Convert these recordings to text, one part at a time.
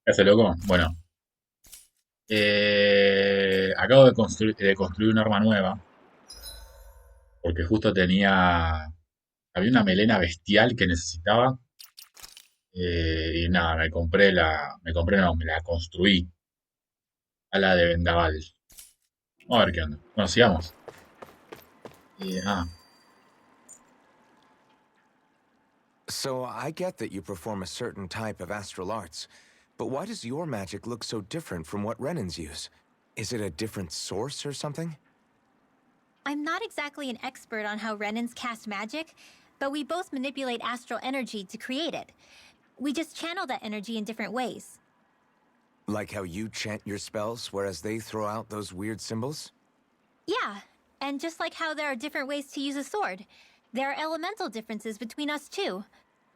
¿Qué hace, loco? Bueno, acabo de construir un arma nueva, porque justo había una melena bestial que necesitaba, y nada, no, me la construí a la de vendaval. Vamos a ver qué onda. Bueno, sigamos. Eh, ah, So I get that you perform a certain type of astral arts, but why does your magic look so different from what Renan's use? Is it a different source or something? I'm not exactly an expert on how Renans cast magic, but we both manipulate astral energy to create it. We just channel that energy in different ways. Like how you chant your spells, whereas they throw out those weird symbols? Yeah, and just like how there are different ways to use a sword, there are elemental differences between us too.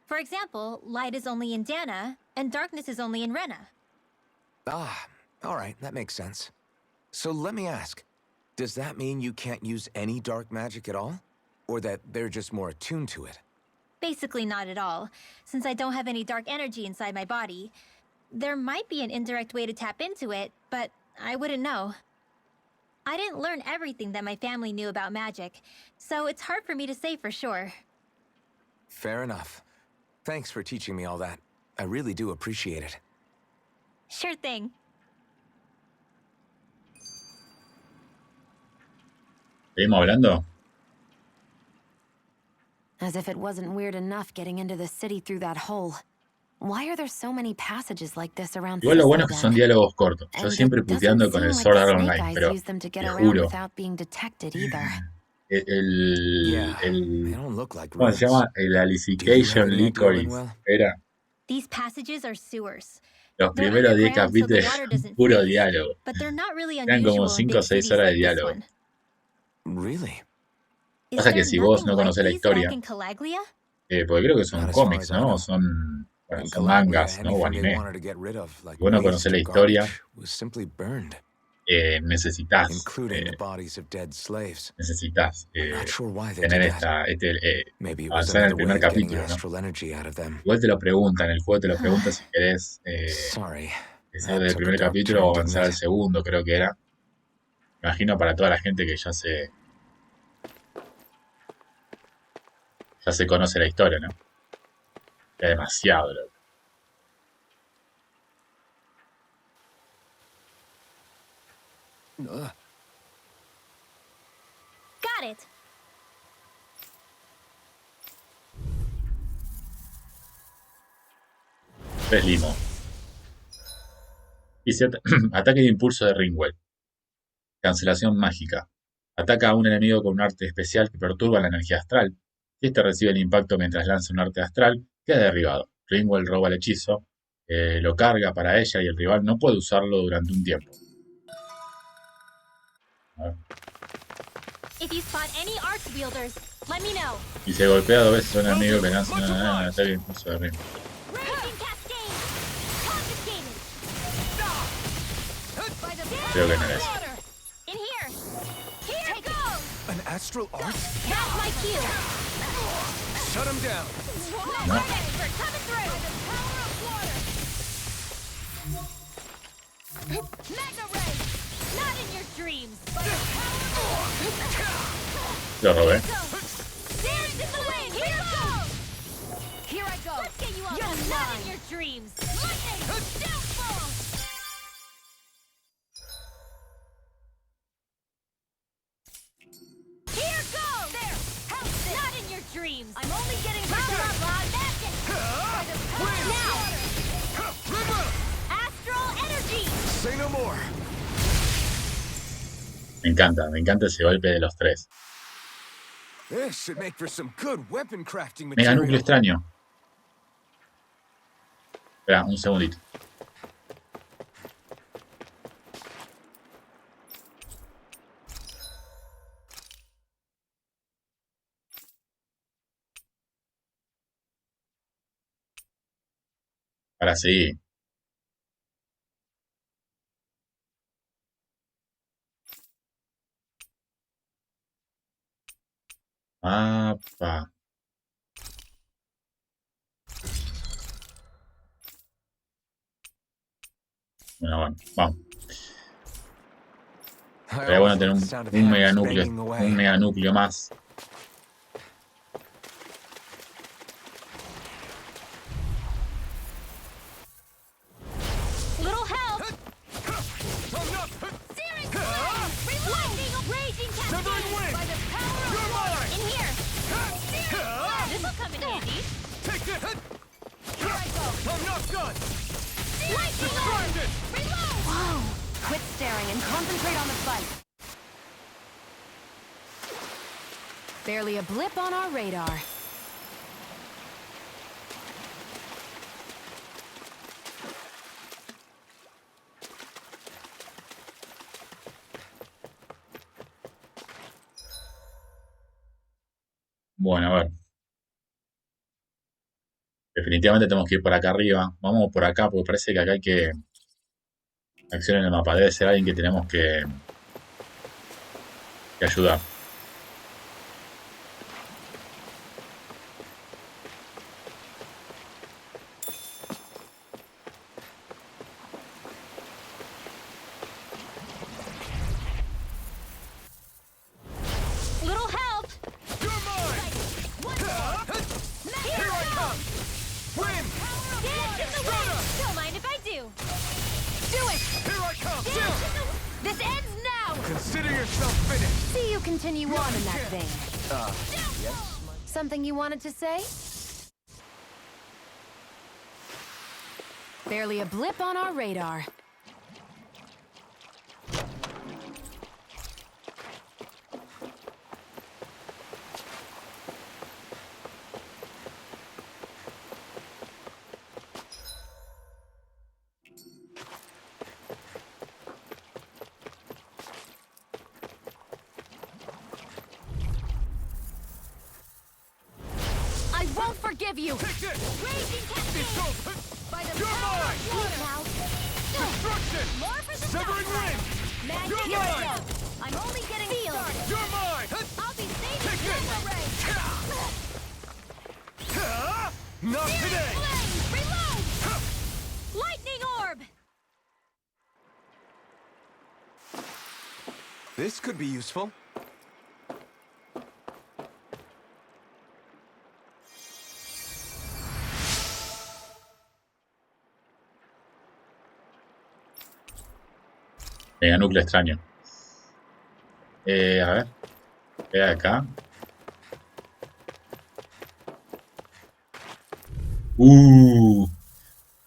For example, light is only in Dana, and darkness is only in Rena. Ah, alright, that makes sense. So let me ask, does that mean you can't use any dark magic at all? Or that they're just more attuned to it? Basically not at all, since I don't have any dark energy inside my body. There might be an indirect way to tap into it, but I wouldn't know. I didn't learn everything that my family knew about magic, so it's hard for me to say for sure. Fair enough. Thanks for teaching me all that. I really do appreciate it. Sure thing. ¿Seguimos hablando? As if it wasn't weird enough getting into the city through that hole. Why are there so many passages like this around Igual lo bueno es que son Thistledown? diálogos cortos. Yo And siempre it doesn't puteando con seem el like Sword the Art Snake Online, Eyes pero use them to get te around juro, without being detected either. el, Yeah, they el, don't look like ¿cómo se roads. llama? El Do you have Alicization any idea, Licorice. Linwell? Era These passages are sewers. los They're primeros 10 underground so the capítulos, water doesn't puro freeze, diálogo. but they're not really Eran como unusual in 5 o big 6 cities horas de like this diálogo. one. Really? Is Pasa que there si vos nothing no like conocés la these back historia, in Calaglia? porque creo que Not son as far cómics, as I ¿no? know. Bueno, In son Calabria, mangas, ¿no? O anything they anime. wanted to get rid of, like Si vos no waste conocés la or historia, garbage, was simply burned, necesitas, including the bodies of dead slaves. necesitas I'm not sure why they tener did that. Maybe it was avanzar en el another way primer of getting capítulo, ¿no? astral energy out of them. Igual te lo preguntan, el juego te lo pregunta si querés Sorry, empezar that del took a primer dark capítulo turn, o didn't avanzar al it? segundo, creo que era. Me imagino para toda la gente que ya se conoce la historia, ¿no? Ya demasiado, loco. Got it! Tres limo. Dice ataque de impulso de Ringwell. Cancelación mágica. Ataca a un enemigo con un arte especial que perturba la energía astral. Si este recibe el impacto mientras lanza un arte astral, queda derribado. Ringwell roba el hechizo, lo carga para ella y el rival no puede usarlo durante un tiempo. A ver. If you spot any arch wielders, let me know. Y se golpea dos veces a un enemigo que lanza un ataque de impulso de Ringwell. Raging cascade! Confiscated! By the Creo que no era eso. water! In here! Here goes! An astral art? That's my cue! Shut him down! No. We're coming through! Mega ray! Not in your dreams! Lo robé. There's the wind! Here goes! Here I go! Let's get you up! Not in your dreams! Lightning! Downfall! Here goes! There! Help this! Not in your dreams! I'm only getting started! Magic! Now! Astral energy! Say no more! Me encanta ese golpe de los tres. This should make for some good weapon crafting Mega núcleo material. extraño. Espera, un segundito. Ahora sí. Apa. Bueno, vamos. I Sería always bueno tener like the sound of un hammers banging away. meganúcleo más. Little help! Searing Lightning, raging Severing cascade! wind! By the power of You're war! mine! In here! This'll come in handy. Take this! Here I go! I'm not done! Lightning orb! Distracted! Reload! Whoa! Quit staring and concentrate on the fight. Barely a blip on our radar. Bueno, a ver. Definitivamente tenemos que ir por acá arriba. Vamos por acá porque parece que acá hay que acción en el mapa. Debe ser alguien que tenemos que ayudar. Little help! You're mine! One more! Here I come! Win! Dance in the wind! Don't mind if I do! Do it! Here I come! Dance in the... This ends now! Consider yourself finished! See you continue on in that Yeah. vein. Yes? Something you wanted to say? Barely a blip on our radar. I won't forgive you! Take this! Raging cascade! By the You're power mine! of water! Destruction! More for the Severing wind! Magic You're here I mine! go! I'm only getting started! You're mine! I'll be Take saving this! this array! Not today! Flame! Reload! Lightning orb! This could be useful. Meganúcleo extraño. A ver. Queda acá.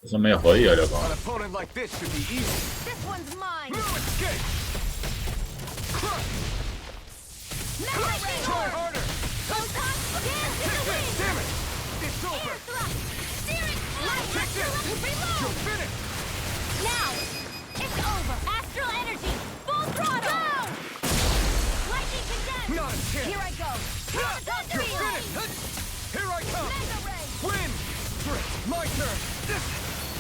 Eso es medio jodido, loco. An opponent like this should be easy. This one's mine! No escape! Lightning Try orb! harder! Photon! Dance in the wind! Damn it! It's Air over! thrust! Searing light! Take this! Reload! You're finished! Now! It's over! Astral energy! Full throttle! Go! Lightning condensed! Not a chance! Here I go! You're Thunder ray! finished! Here I come! Mega ray! Win! My turn!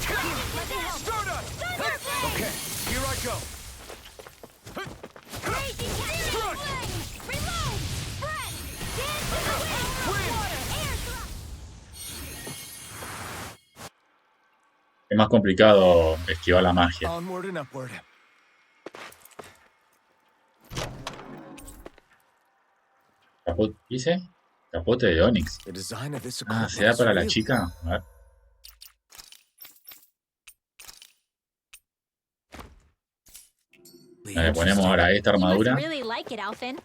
Let me help! Stardust! Thunder flame! Okay, here I go! Raging cascade! Crush! Flame! Reload! Spread! Dance in the wind! Wind! Water! Air thrust! Es más complicado esquivar la magia. Onward and upward. ¿Dice? Capote de Onix. The design of this Ah, equipment ¿se da is para la really- chica? A ver. Le ponemos ahora esta You must armadura. really like it, Alphen.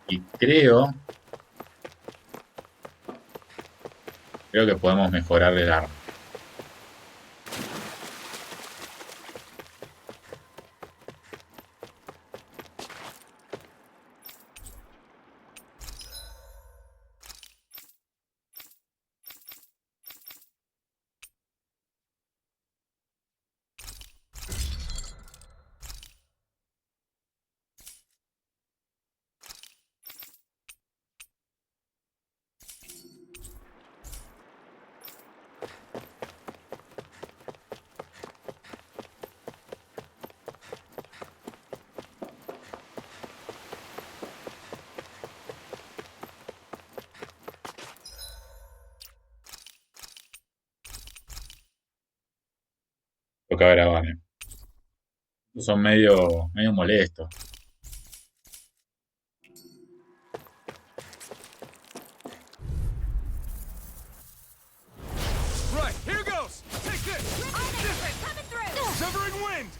Y creo que podemos mejorar el arma. Toca grabar, ¿eh? Son medio molestos. Right, here goes! Take this! Coming through! Severing wind!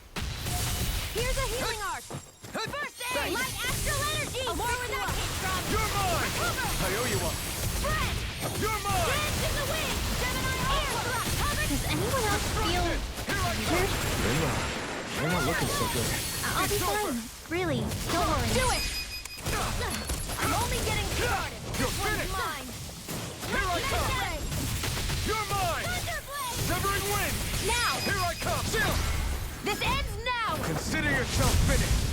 Here's a healing arc! First aid! Light astral energy! More where that came from! You're mine! Cover! I owe you one. Spread! You're mine! Dance in the wind! Gemini Ultra! Cover! Does anyone else feel weird? You're not looking so good. I'll be fine. Really. Don't worry. Do it! I'm only getting started. You're finished! Mine. Here I come! You're mine! Thunderblade! Severing wind! Now! Here I come! Chill! This ends now! Consider yourself finished!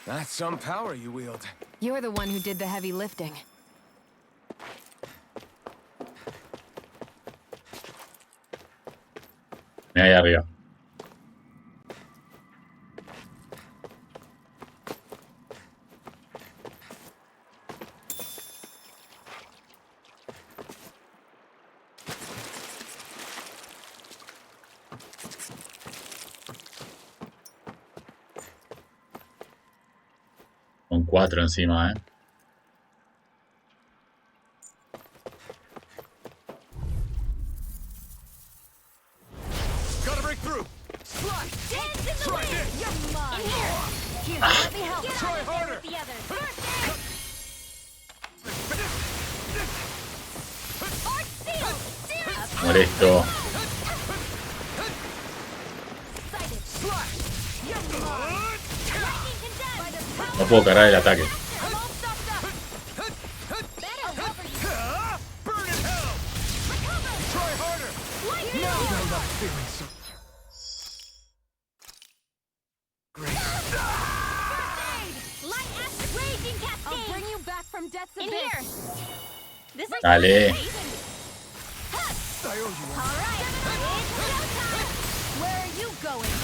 That's some power you wield. You're the one who did the heavy lifting. Mira ahí arriba. Con 4 encima, ¿eh? Gotta break through! Slide! Dance in the Try wind! this! You're mine! In here! Here, let me help. Get Try on in there harder. with the others. First aid! Arc seal! Seal! Molesto. Sighted. Slash! You're mine! Lightning condemned! By the power No puedo cargar el ataque. I'm all stopped up! That'll cover you! Burn in hell! Recover! Try harder! Lightning! No! I'm not feeling so great. First aid! Light acid raging cascade! I'll bring you back from death's In abyss. here! This is Dale. amazing! I owe you one. All right, it's showtime! Where are you going?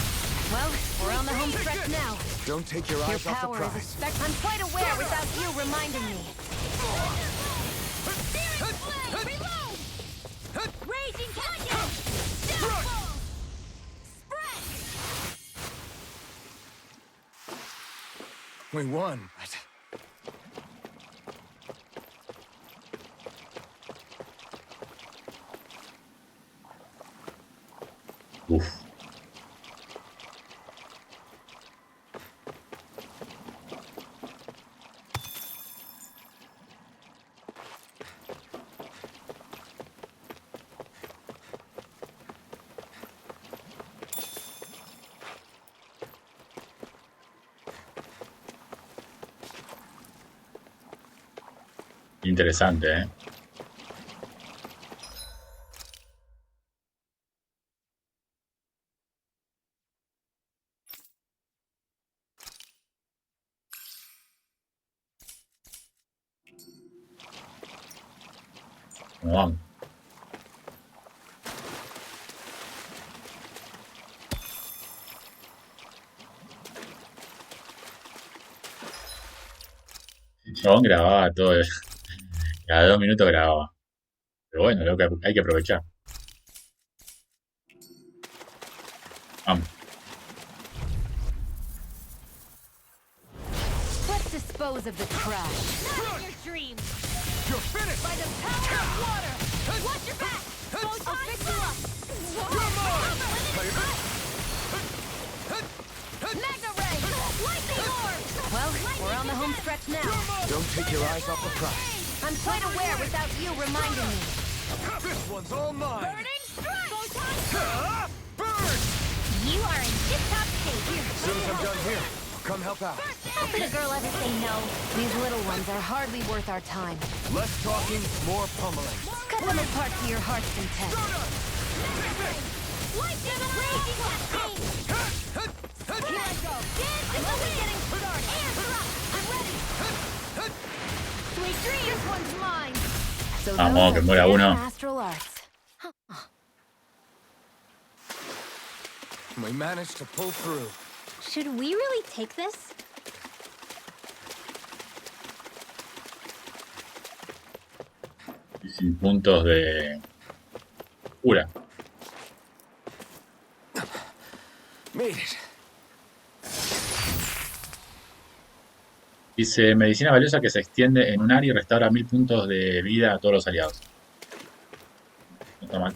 Well, we're on the home stretch now. Don't take your Your eyes off the power is a prize. spec. I'm quite aware without you reminding me. Searing flame! Reload! Raging cascade! Downfall! Spread! We won, but Uf. Interesante, ¿eh? ¿Cómo van? El chabón grababa todo, cada 2 minutos grababa. Pero bueno, lo que hay que aprovechar. Vamos. Let's dispose of the trash. Not in your dreams! You're finished! By the power of water! Watch your back! I'll fix you up! You're mine! Magna ray! Lightning orb! Well, we're on the home stretch now. don't take your eyes off the prize. I'm quite aware without you reminding me. This one's all mine! Burning strike! Burn! You are in tip-top shape. As soon as I'm done here, I'll come help out. How could a girl ever say no? These little ones are hardly worth our time. Less talking, more pummeling. Cut them apart to your heart's content. Lightning raging cascade! Here I go! I'm only getting started! Air drop! I'm ready! Sweet dreams! This one's mine! So Vamos, those que are muera pure uno. astral arts. We managed to pull through. Should we really take this? y puntos de cura. Made it. Dice, medicina valiosa que se extiende en un área y restaura 1000 puntos de vida a todos los aliados. No está mal.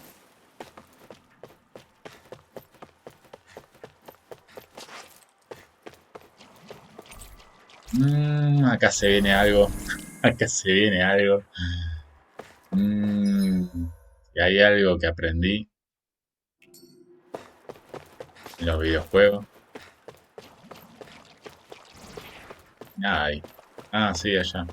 Acá se viene algo. Acá se viene algo. Y hay algo que aprendí en los videojuegos. Nada ahí. Ah, sí, allá.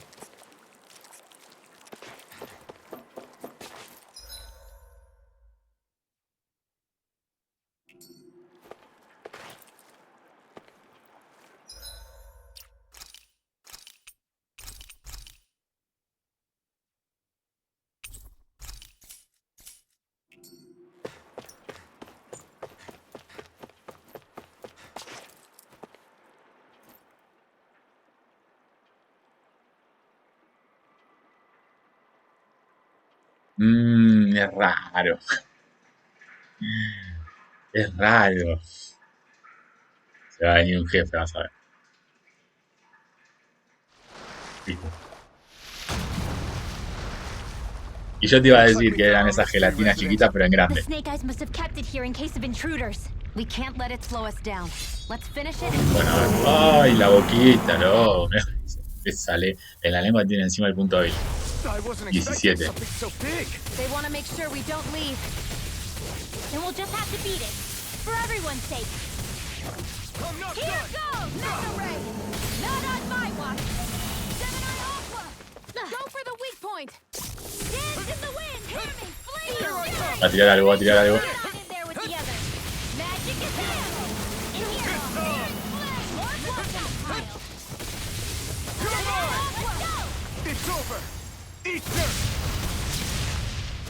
Es raro. Es raro. Se va a venir un jefe, vas a ver. Fijo. Y yo te iba a decir que eran esas gelatinas chiquitas, pero en The grande. snake eyes must have kept it here in case of intruders. We can't let it slow us down. Let's finish it. Bueno, a ver. Ay, la boquita, no. Me sale. En la lengua tiene encima el punto débil. I wasn't expecting 17. something so big. They want to make sure we don't leave. Then we'll just have to beat it. For everyone's sake. I'm not Here done. goes! Mega Ray! Not on my watch! Gemini Aqua! Go for the weak point! Dance in the wind! Hammy! Flame! Va a tirar algo, va a tirar algo. Get on in there with the others! Magic is here! In here! More quantum pile! Let's go! It's over. Eat dirt.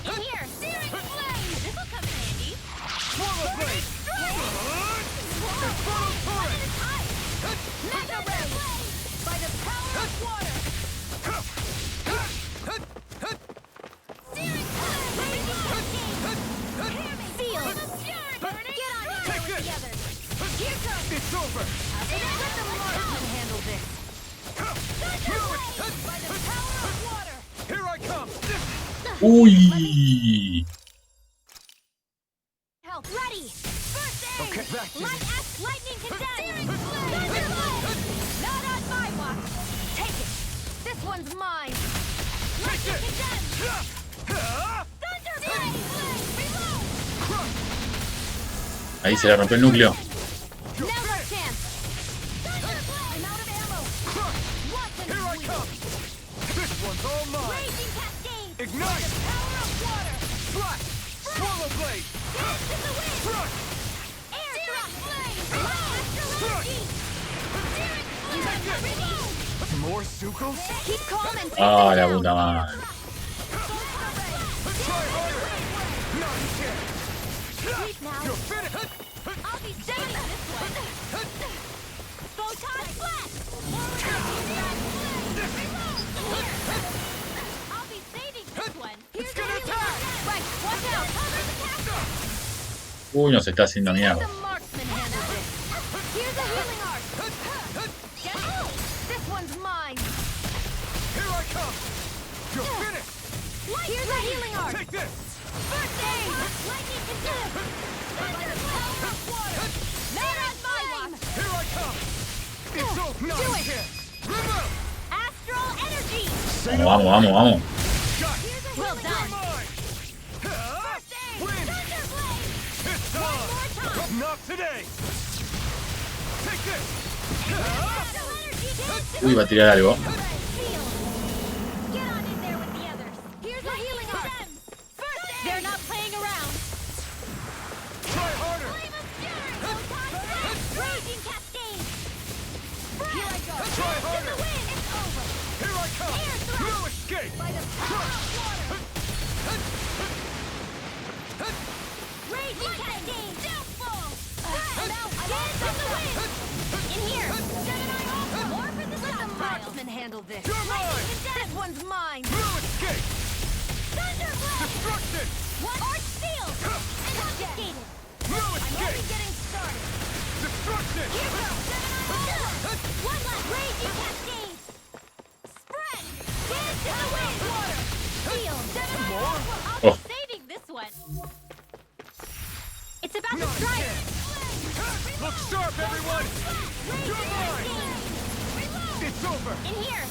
In here! Searing flame! This'll come in handy! Swallow blade. One at a time! Mega Ray! By the power of water! Searing flame! Feel! Get on in there with the others! Here comes! It's over. Let the marksman handle this! Thunder Blade! By the power of water! Here I come. Uy. Help! Ready! First aid! Okay, back to Light you. axe lightning condemned! Searing flame! Thunder Blade! Not on my watch! Take it! This one's mine! Lightning condemned! Thunder Blade! Reload! Ahí se le rompió el núcleo. Now no chance! Thunder Blade! I'm out of ammo! What's in Here I the come. This one's all mine. Raging cascade! Ignite. Power of water! Flash. Swallow blade. Dance in the wind! Crush. Air thrust flame! Astral energy! Searing flame! More sucrose? Keep calm and Ah, la puta madre. Try harder. No, you can't. Sleep now. You're finished. I'll be saving this one. Photon flash! I'll be saving this one. It's gonna attack. Right, watch out. Cover the castle. Uy, nos está haciendo Let mierda. the marksman handle this. Here's a healing art. Gentle. This one's mine. Here I come. You're finished. Here's a healing art. Take this. First aid. Lightning condemned. Thunder power of water. Not on my watch. Here I come. It's over. No, Do you it. can't. Remove. Astral energy. Vamos, vamos, vamos, vamos. Got it. Here's a Well healing done. art. Mine. First aid. Win. Thunder blade. It's One on. more time. Not today. Take this. Astral energy. Dance in Uy, the va a tirar algo. Feel. Get on in there with the others. Here's a healing art. First aid. They're not playing around. Try harder. Flame of fury. Photon flash. Raging cascade. Here I go. Try In the harder. wind. It's over. Here I come. Air thrust. No escape. By the power of water. Raging cascade. Downfall. Now dance in the wind. In here. Gemini Alpha. More for the stockpile. Let the marksman handle this. You're mine. This one's mine. No escape. Thunder Destruction! One arch field! Confiscated! No I'm escape! only getting started! Destruction! Here goes! One last raging cascade! Spread! Dance in the wind! Water! Field! I'll Oh. be saving this one! It's about to strike! Look sharp, everyone! You're mine! It's over! In here!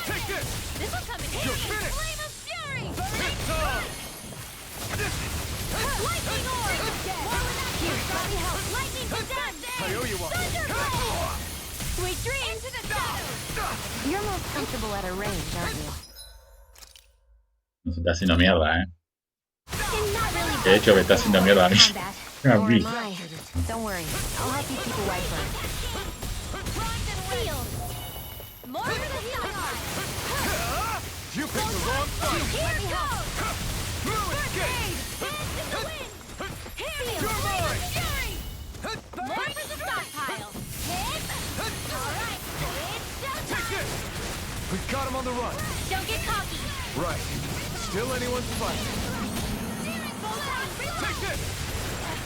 Take this! This will come in handy! You're finished! Flame of fury! It's on! Lightning orb! More with that here! Probably help! Lightning condemned! I owe you one! Thunderbolt! Sweet dreams! Into the shadows! You're most comfortable at a range, aren't you? No se está haciendo mierda, I'm not really De hecho, me está haciendo mierda a mí. combat. A Or mí. am I? Don't worry. I'll help you keep a wide berth. Bronze and field! More with the healing arm! You picked the wrong fight! Here goes! No escape! Dance in the wind! Here! You're mine! Fury! More for the stockpile! Hit! Alright, it's Take showtime! this! We've got him on the run! Don't get cocky! Right. Still anyone's fight. Take this!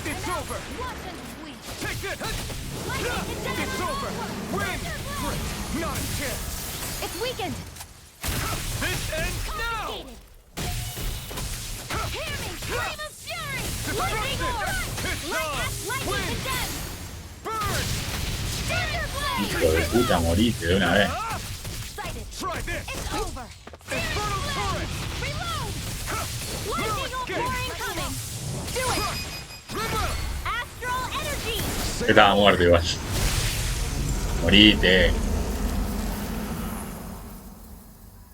It's over! Watch and sweep! Take this! Lightning condemned! It's over! Win! Great! Not a chance! It's weakened! This ends now! Confiscated! Hear me! Flame of fury! Lightning Destruction! orb! It's Lightning Win! condemned! Burn! Thunderblade! Hijo de puta, moriste de una vez. Sighted! Try this! It's over! Infernal turret! Reload! Lightning escape! orb incoming! Do it! Remember! Astral energy! Que estaba muerto igual. Morite.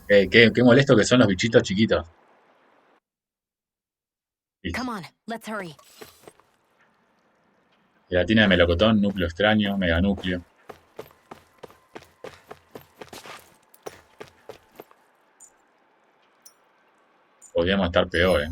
Qué molesto que son los bichitos chiquitos. Come on, let's hurry. Gelatina de melocotón, núcleo extraño, meganúcleo. Podríamos estar peor,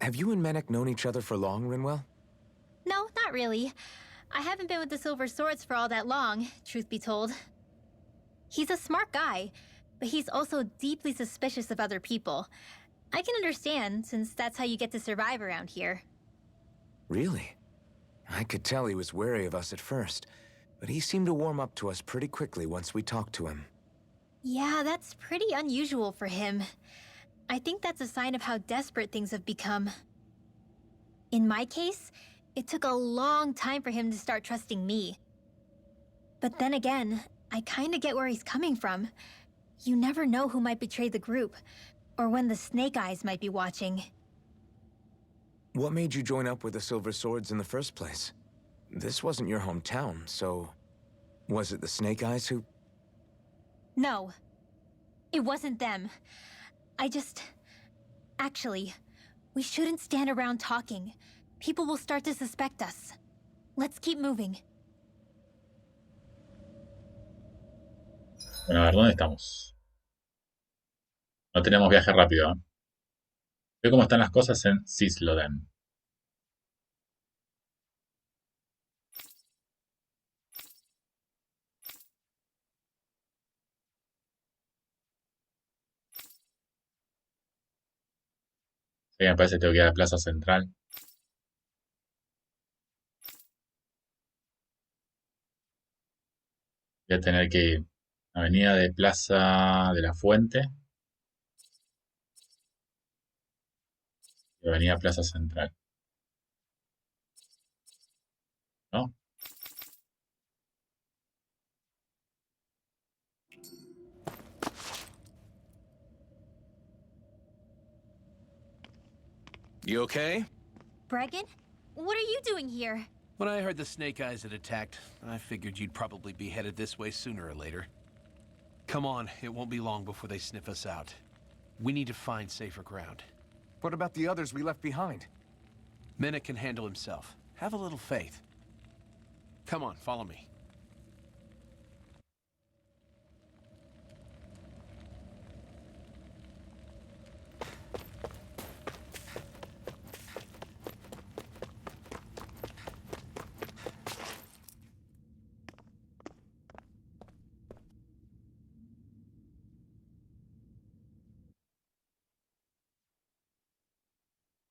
Have you and Menek known each other for long, Rinwell? No, not really. I haven't been with the Silver Swords for all that long, truth be told. He's a smart guy, but he's also deeply suspicious of other people. I can understand, since that's how you get to survive around here. Really? I could tell he was wary of us at first, but he seemed to warm up to us pretty quickly once we talked to him. Yeah, that's pretty unusual for him. I think that's a sign of how desperate things have become. In my case, it took a long time for him to start trusting me. But then again, I kinda get where he's coming from. You never know who might betray the group, or when the Snake Eyes might be watching. What made you join up with the Silver Swords in the first place? This wasn't your hometown, so... Was it the Snake Eyes who... No, it wasn't them. Actually, we shouldn't stand around talking. People will start to suspect us. Let's keep moving. Bueno, a ver, ¿dónde estamos? No tenemos viaje rápido, ¿eh? Ve cómo están las cosas en Sisloden. Sí, me parece que tengo que ir a la plaza central. Voy a tener que ir a Avenida de Plaza de la Fuente y Avenida Plaza Central. ¿No? You okay? Bregan? What are you doing here? When I heard the Snake Eyes had attacked, I figured you'd probably be headed this way sooner or later. Come on, it won't be long before they sniff us out. We need to find safer ground. What about the others we left behind? Menek can handle himself. Have a little faith. Come on, follow me.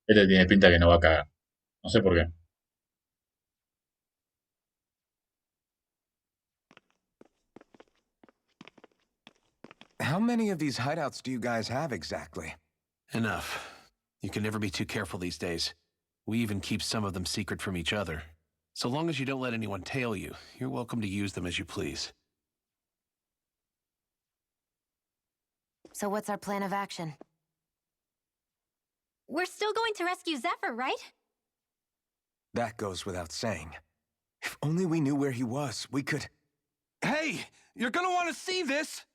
Este tiene pinta que no va a caer. No sé por qué. How many of these hideouts do you guys have exactly? Enough. You can never be too careful these days. We even keep some of them secret from each other. So long as you don't let anyone tail you, you're welcome to use them as you please. So what's our plan of action? We're still going to rescue Zephyr, right? That goes without saying. If only we knew where he was, we could... Hey! You're gonna want to see this!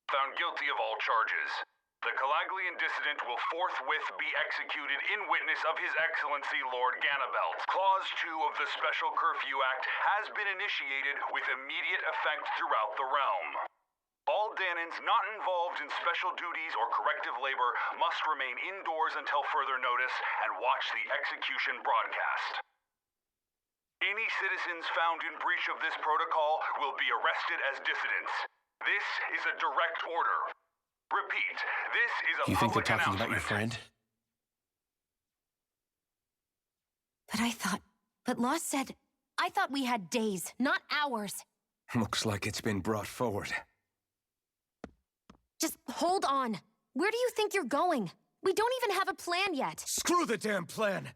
Found guilty of all charges. The Calaglian dissident will forthwith be executed in witness of His Excellency Lord Ganabelt. Clause 2 of the Special Curfew Act has been initiated with immediate effect throughout the realm. All Danans not involved in special duties or corrective labor must remain indoors until further notice and watch the execution broadcast. Any citizens found in breach of this protocol will be arrested as dissidents. This is a direct order. Repeat, this is a You think they're public talking about your announcement. friend? But Law said... I thought we had days, not hours. Looks like it's been brought forward. Just hold on. Where do you think you're going? We don't even have a plan yet. Screw the damn plan!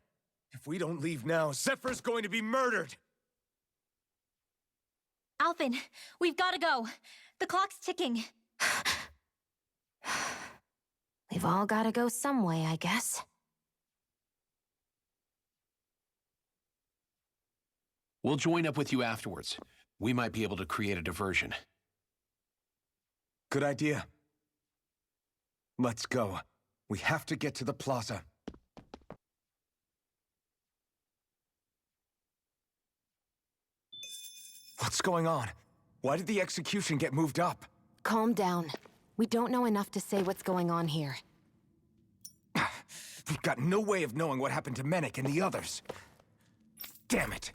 If we don't leave now, Zephyr's going to be murdered! Alphen, we've got to go. The clock's ticking. We've all got to go some way, I guess. We'll join up with you afterwards. We might be able to create a diversion. Good idea. Let's go. We have to get to the plaza. What's going on? Why did the execution get moved up? Calm down. We don't know enough to say what's going on here. We've got no way of knowing what happened to Menek and the others. Damn it!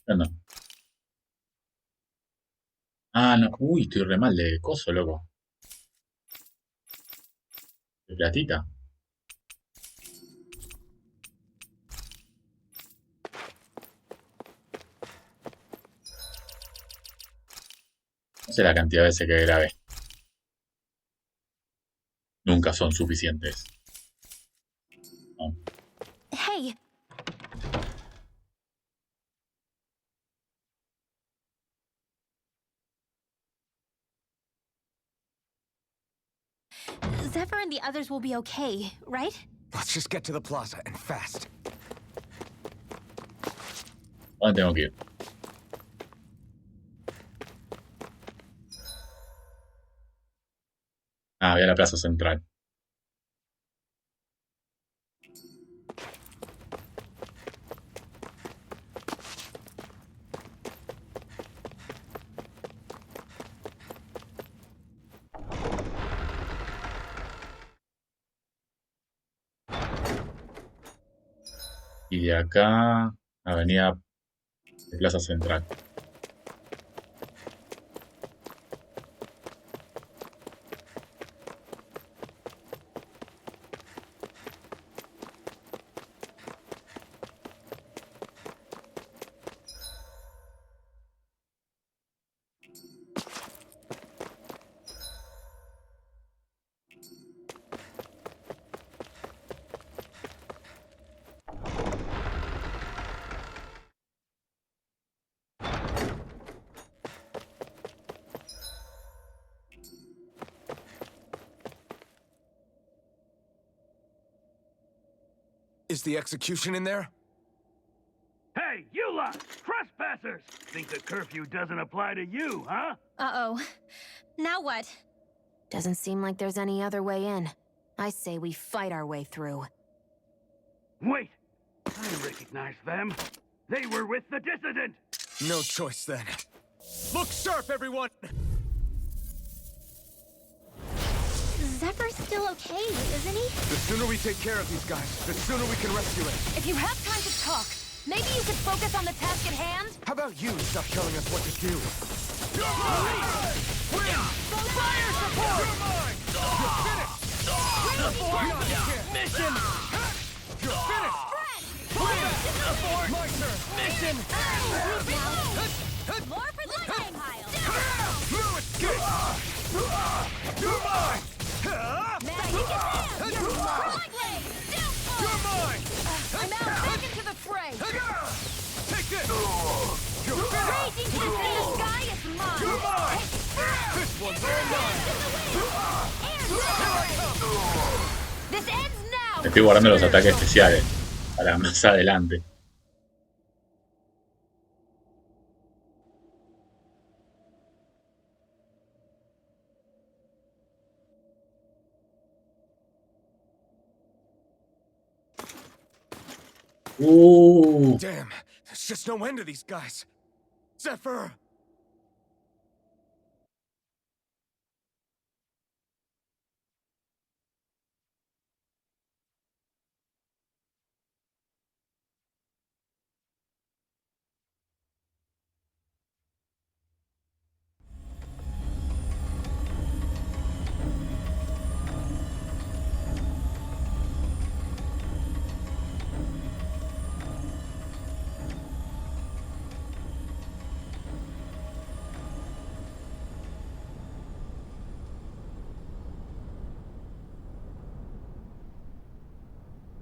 ¿Qué onda? Ah, no. Uy, estoy re mal de coso, loco. De platita. No sé la cantidad de veces que grabé. Nunca son suficientes. No. Hey, Zephyr and the others will be okay, right? Let's just get to the plaza, and fast. ¿Dónde tengo que ir? Ah, voy a la plaza central. Y de acá, avenida de Plaza Central. Is the execution in there? Hey, you lot! Trespassers! Think the curfew doesn't apply to you, huh? Uh-oh. Now what? Doesn't seem like there's any other way in. I say we fight our way through. Wait! I recognize them. They were with the dissident! No choice then. Look sharp, everyone! Zephyr's still okay, isn't he? The sooner we take care of these guys, the sooner we can rescue him. If you have time to talk, maybe you could focus on the task at hand? How about you stop telling us what to do? You're mine! Fire support! You're mine! You're finished! Mission! You're finished! My turn! Mission! More for the flame pile! No escape! You're mine! Now you can live! You're mine! You're mine! I'm out back into the fray! Take this! You're finished! Raging to the sky is mine! You're mine! This one's all mine! Here I come! This ends now! Me estoy guardando los ataques especiales para más adelante. Damn, there's just no end to these guys. Zephyr!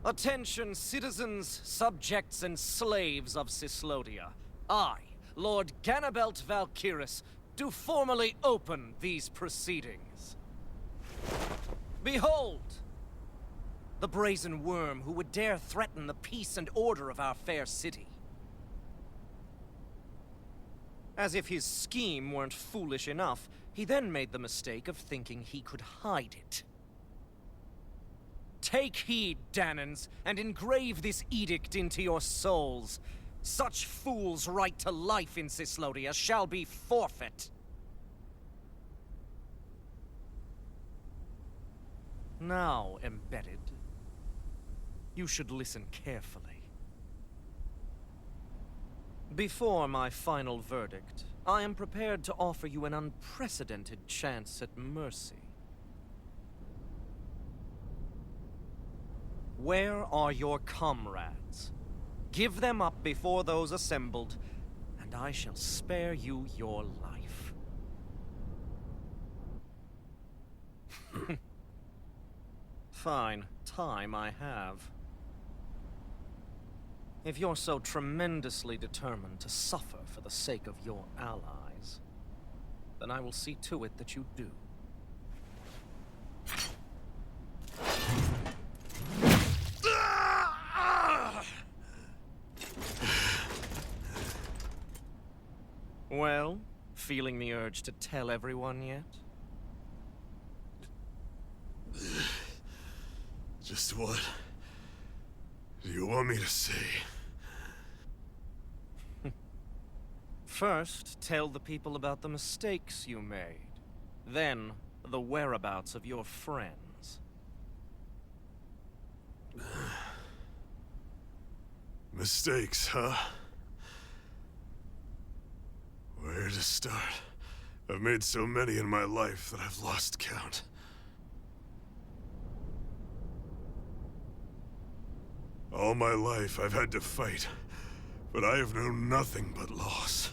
Attention, citizens, subjects, and slaves of Cyslodia. I, Lord Ganabelt Valkyris, do formally open these proceedings. Behold! The brazen worm who would dare threaten the peace and order of our fair city. As if his scheme weren't foolish enough, he then made the mistake of thinking he could hide it. Take heed, Danans, and engrave this edict into your souls. Such fools' right to life in Cyslodia shall be forfeit. Now, embedded, you should listen carefully. Before my final verdict, I am prepared to offer you an unprecedented chance at mercy. Where are your comrades? Give them up before those assembled, and I shall spare you your life. Fine, time I have. If you're so tremendously determined to suffer for the sake of your allies, then I will see to it that you do. Well, feeling the urge to tell everyone yet? Just what do you want me to say? First, tell the people about the mistakes you made. Then, the whereabouts of your friends. Mistakes, huh? Where to start? I've made so many in my life that I've lost count. All my life I've had to fight, but I have known nothing but loss.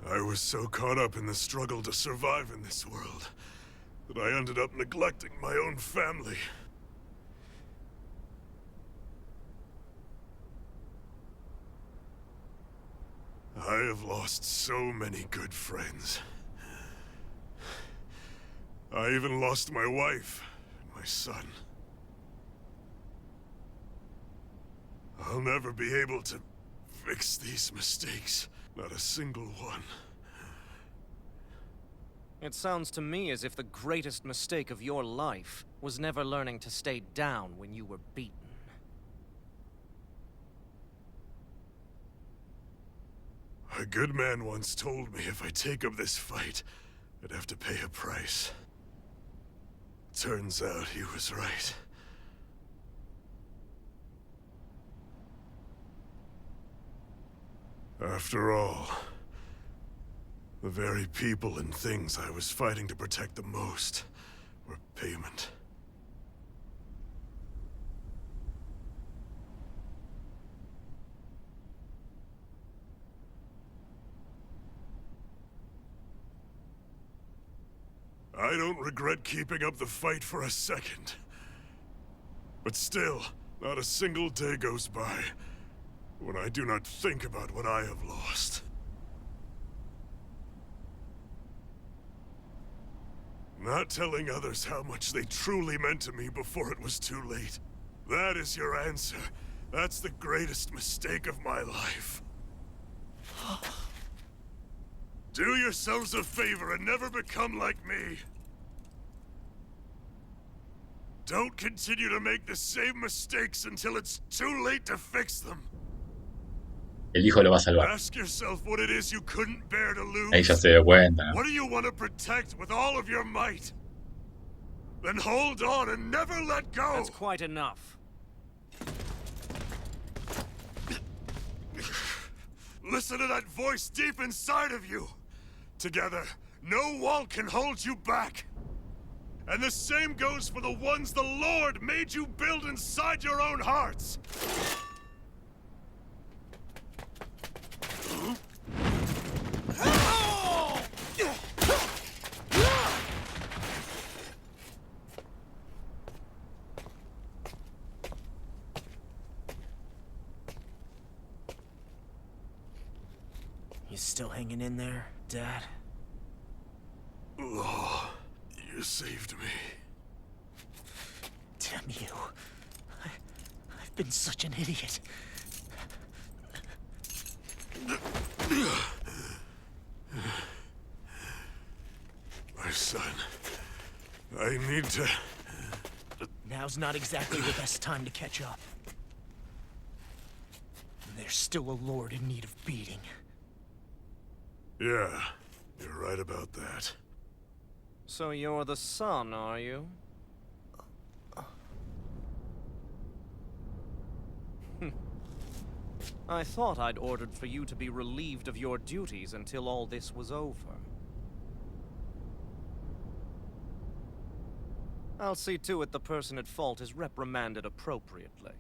I was so caught up in the struggle to survive in this world that I ended up neglecting my own family. I have lost so many good friends. I even lost my wife and my son. I'll never be able to fix these mistakes. Not a single one. It sounds to me as if the greatest mistake of your life was never learning to stay down when you were beaten. A good man once told me if I take up this fight, I'd have to pay a price. Turns out he was right. After all, the very people and things I was fighting to protect the most were payment. I don't regret keeping up the fight for a second. But still, not a single day goes by when I do not think about what I have lost. Not telling others how much they truly meant to me before it was too late. That is your answer. That's the greatest mistake of my life. Do yourselves a favor and never become like me. Don't continue to make the same mistakes until it's too late to fix them. El hijo lo va a salvar. Ask yourself what it is you couldn't bear to lose. Ahí ya se dio cuenta, ¿no? What do you want to protect with all of your might? Then hold on and never let go. That's quite enough. Listen to that voice deep inside of you. Together, no wall can hold you back. And the same goes for the ones the Lord made you build inside your own hearts. You still hanging in there, Dad? Oh, you saved me. Damn you. I've been such an idiot. My son, I need to... Now's not exactly the best time to catch up. There's still a lord in need of beating. Yeah, you're right about that. So you're the son, are you? I thought I'd ordered for you to be relieved of your duties until all this was over. I'll see to it the person at fault is reprimanded appropriately.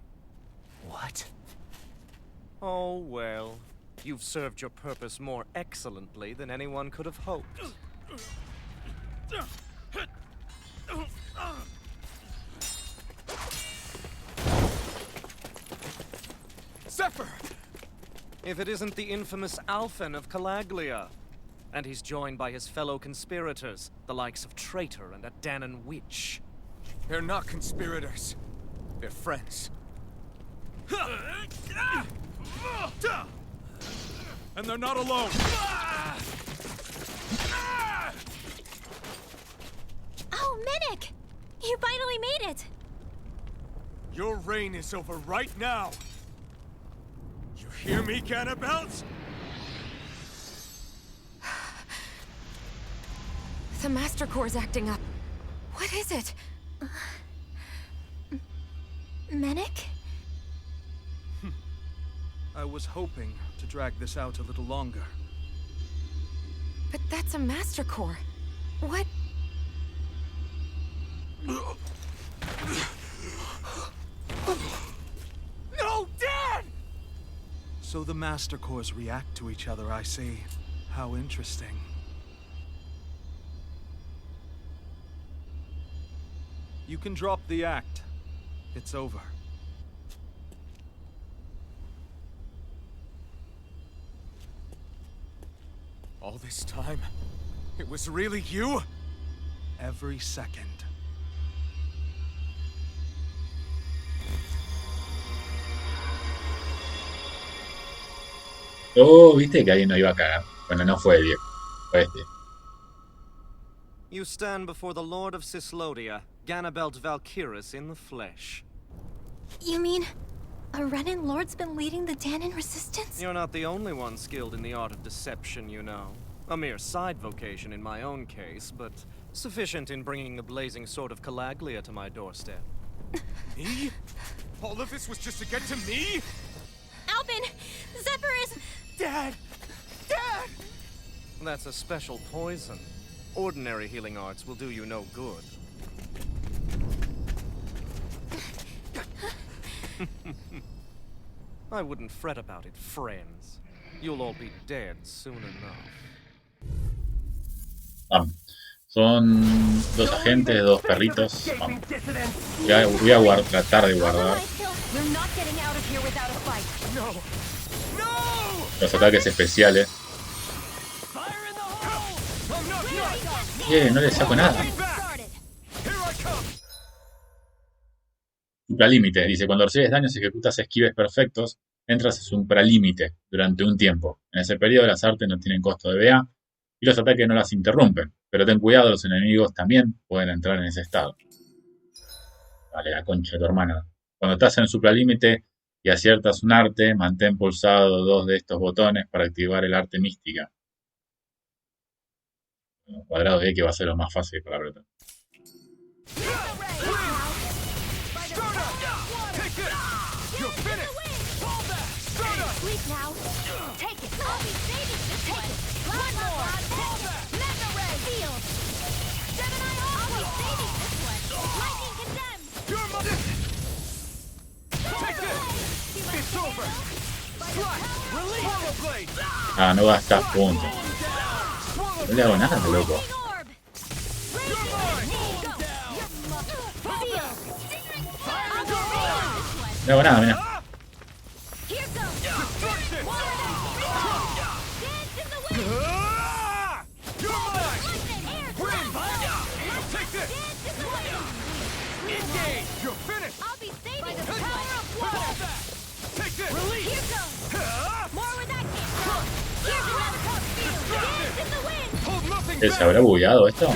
What? Oh, well. You've served your purpose more excellently than anyone could have hoped. Zephyr! If it isn't the infamous Alphen of Calaglia. And he's joined by his fellow conspirators, the likes of Traitor and a Danon Witch. They're not conspirators. They're friends. And they're not alone. Oh, Medic! You finally made it! Your reign is over right now. You hear me, cannibals? The Master Core's acting up. What is it? Medic? I was hoping to drag this out a little longer. But that's a Master Core. What? No, Dad! So the Master Cores react to each other, I see. How interesting. You can drop the act. It's over. All this time, it was really you? Every second. Oh, viste que alguien no iba a cagar. Bueno, no fue el viejo, fue este. You stand before the Lord of Cislodia, Ganabelt Valkyris in the flesh. You mean a Renin Lord's been leading the Danon resistance? You're not the only one skilled in the art of deception, you know. A mere side vocation in my own case, but sufficient in bringing the blazing sword of Calaglia to my doorstep. Me? All of this was just to get to me? Albin! Zephyr is... Dad! Dad! That's a special poison. Ordinary healing arts will do you no good. I wouldn't fret about it, friends. You'll all be dead soon enough. Vamos. Son dos agentes, dos perritos. Vamos. Voy a tratar de guardar los ataques especiales. No le saco nada. Supralímite. Dice, cuando recibes daños y ejecutas esquives perfectos, entras en supralímite durante un tiempo. En ese periodo las artes no tienen costo de BA y los ataques no las interrumpen. Pero ten cuidado, los enemigos también pueden entrar en ese estado. Vale, la concha de tu hermana. Cuando estás en supralímite y aciertas un arte, mantén pulsado 2 de estos botones para activar el arte mística. Cuadrado de que va a ser lo más fácil para apretar. Ah, no gastas puntos. No le hago nada, loco. No hago nada, mira. ¿Se habrá bugueado esto?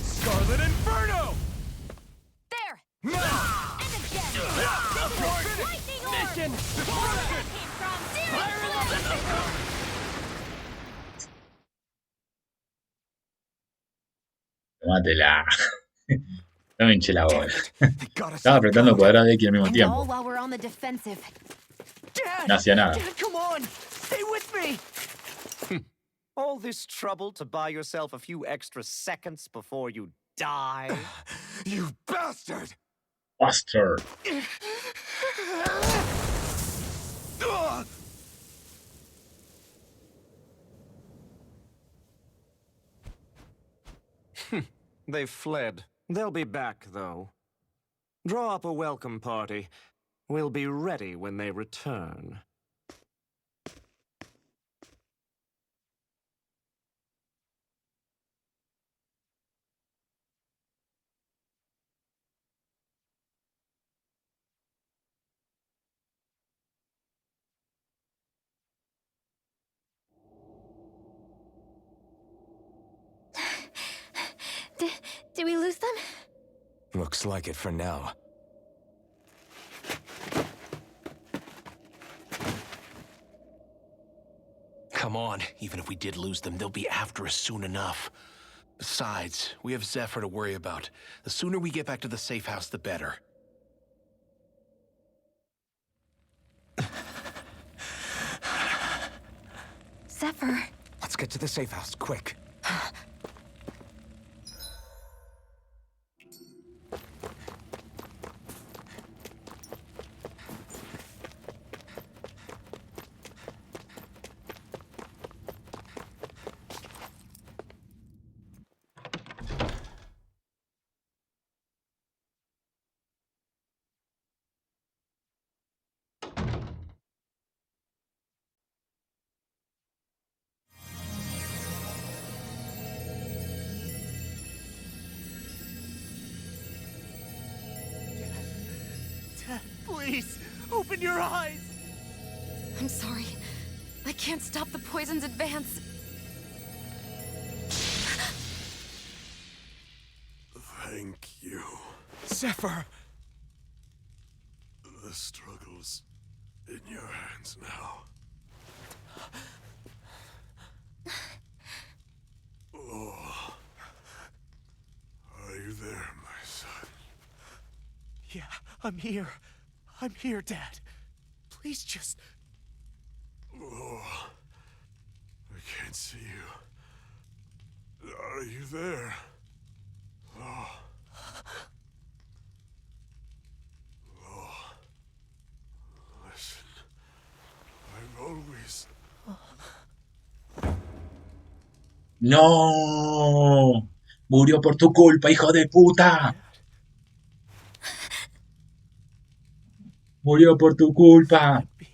Scarlett Inferno! There! Mission! Tómatela. No me hinché la bola. Estaba apretando cuadrado de X al mismo tiempo. No hacía nada. Come on! Stay with me! All this trouble to buy yourself a few extra seconds before you die? You bastard! Bastard. They've fled. They'll be back, though. Draw up a welcome party. We'll be ready when they return. Did we lose them? Looks like it for now. Come on, even if we did lose them, they'll be after us soon enough. Besides, we have Zephyr to worry about. The sooner we get back to the safe house, the better. Zephyr. Let's get to the safe house, quick. Please, open your eyes! I'm sorry. I can't stop the poison's advance. Thank you. Zephyr! The struggle's in your hands now. Oh. Are you there, my son? Yeah, I'm here. I'm here, Dad. Please just... Oh. I can't see you. Are you there? Oh. Oh. Listen. I've always... ¡No! Murió por tu culpa, hijo de puta. Murió por tu culpa. Be.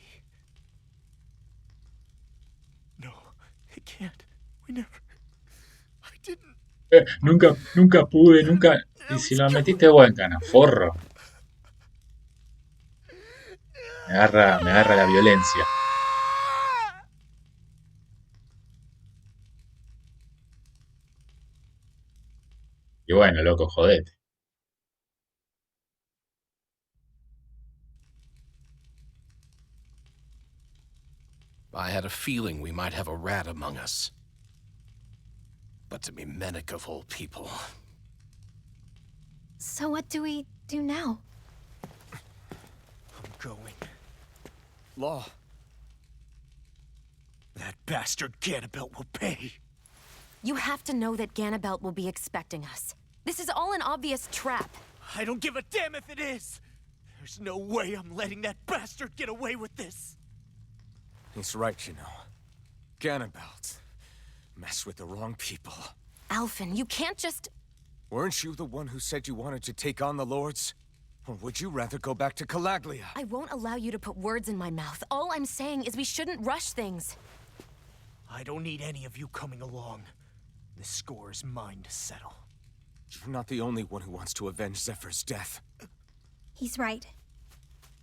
No, it can't. We never... I didn't... Nunca pude, nunca... Y si lo metiste buen canaforro. Me agarra la violencia. Y bueno, loco, jodete. I had a feeling we might have a rat among us. But to be Menic of all people. So what do we do now? I'm going. Law. That bastard Ganabelt will pay. You have to know that Ganabelt will be expecting us. This is all an obvious trap. I don't give a damn if it is! There's no way I'm letting that bastard get away with this! He's right, you know. Ganabelt. Mess with the wrong people. Alphen, you can't just... Weren't you the one who said you wanted to take on the Lords? Or would you rather go back to Calaglia? I won't allow you to put words in my mouth. All I'm saying is we shouldn't rush things. I don't need any of you coming along. The score is mine to settle. You're not the only one who wants to avenge Zephyr's death. He's right.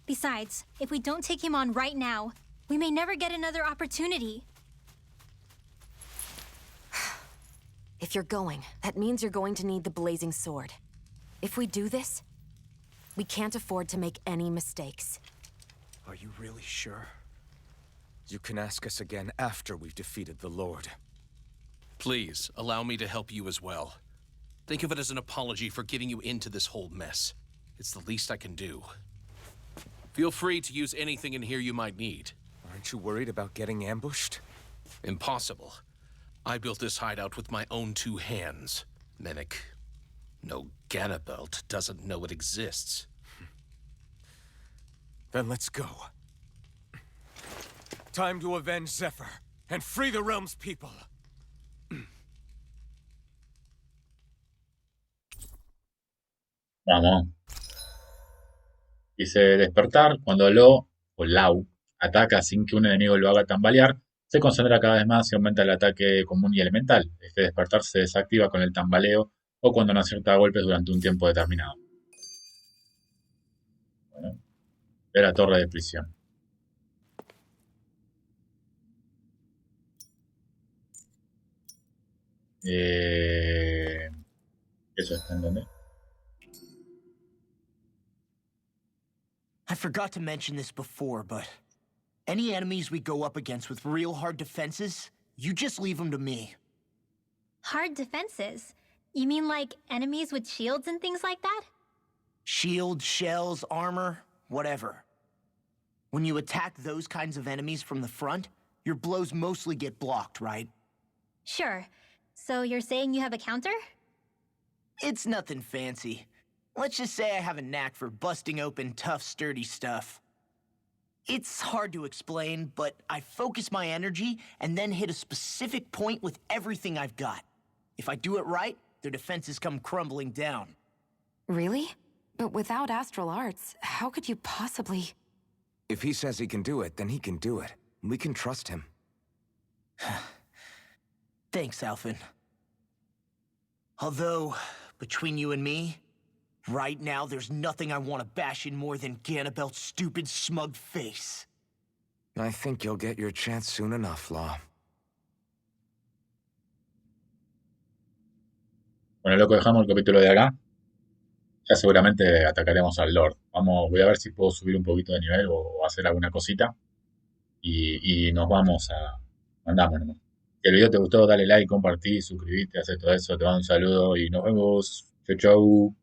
Besides, if we don't take him on right now, we may never get another opportunity. If you're going, that means you're going to need the Blazing Sword. If we do this, we can't afford to make any mistakes. Are you really sure? You can ask us again after we've defeated the Lord. Please, allow me to help you as well. Think of it as an apology for getting you into this whole mess. It's the least I can do. Feel free to use anything in here you might need. Aren't you worried about getting ambushed? Impossible. I built this hideout with my own 2 hands. Menic. No, Ganabelt doesn't know it exists. Then let's go. Time to avenge Zephyr and free the realm's people. Vamos. Dice despertar cuando lo o Lau ataca sin que un enemigo lo haga tambalear. Se concentra cada vez más y aumenta el ataque común y elemental. Este despertar se desactiva con el tambaleo o cuando no acierta golpes durante un tiempo determinado. Bueno, de la torre de prisión. ¿Eso está en dónde? I forgot to mention this before, but any enemies we go up against with real hard defenses, you just leave them to me. Hard defenses? You mean like enemies with shields and things like that? Shields, shells, armor, whatever. When you attack those kinds of enemies from the front, your blows mostly get blocked, right? Sure. So you're saying you have a counter? It's nothing fancy. Let's just say I have a knack for busting open tough, sturdy stuff. It's hard to explain, but I focus my energy and then hit a specific point with everything I've got. If I do it right, their defenses come crumbling down. Really? But without astral arts, how could you possibly... If he says he can do it, then he can do it. We can trust him. Thanks, Alphen. Although, between you and me, right now there's nothing I want to bash in more than Ganabelt's stupid, smug face. I think you'll get your chance soon enough, Law. Bueno, loco, dejamos el capítulo de acá. Ya seguramente atacaremos al Lord. Voy a ver si puedo subir un poquito de nivel o hacer alguna cosita. Y nos vamos a... Mandamos nomás. Si el video te gustó, dale like, compartí, suscribite, hacer todo eso. Te mando un saludo y nos vemos. Chau, chau.